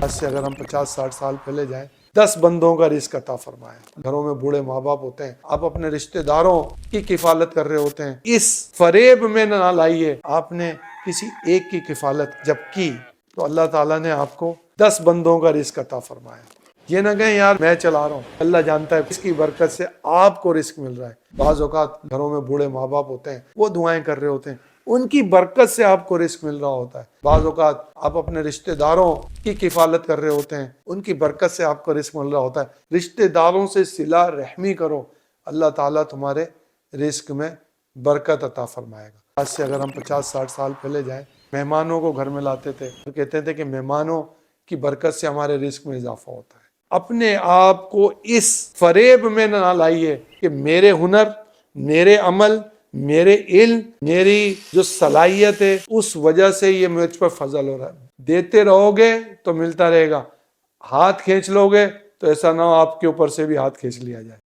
آج سے اگر ہم 50-60 سال پہلے جائیں، 10 بندوں کا رزق عطا فرمایا۔ گھروں میں بوڑھے ماں باپ ہوتے ہیں، آپ اپنے رشتہ داروں کی کفالت کر رہے ہوتے ہیں، اس فریب میں نہ لائیے۔ آپ نے کسی ایک کی کفالت جب کی تو اللہ تعالیٰ نے آپ کو 10 بندوں کا رزق عطا فرمایا۔ یہ نہ کہیں یار میں چلا رہا ہوں، اللہ جانتا ہے اس کی برکت سے آپ کو رزق مل رہا ہے۔ بعض اوقات گھروں میں بوڑھے ماں باپ ہوتے ہیں، وہ دعائیں کر رہے ہوتے ہیں، ان کی برکت سے آپ کو رزق مل رہا ہوتا ہے۔ بعض اوقات آپ اپنے رشتہ داروں کی کفالت کر رہے ہوتے ہیں، ان کی برکت سے آپ کو رزق مل رہا ہوتا ہے۔ رشتہ داروں سے صلہ رحمی کرو، اللہ تعالیٰ تمہارے رزق میں برکت عطا فرمائے گا۔ آج سے اگر ہم 50-60 سال پہلے جائیں، مہمانوں کو گھر میں لاتے تھے، کہتے تھے کہ مہمانوں کی برکت سے ہمارے رزق میں اضافہ ہوتا ہے۔ اپنے آپ کو اس فریب میں نہ لائیے کہ میرے ہنر، میرے عمل، میرے علم، میری جو صلاحیت ہے اس وجہ سے یہ مجھ پر فضل ہو رہا ہے۔ دیتے رہو گے تو ملتا رہے گا، ہاتھ کھینچ لو گے تو ایسا نہ ہو آپ کے اوپر سے بھی ہاتھ کھینچ لیا جائے۔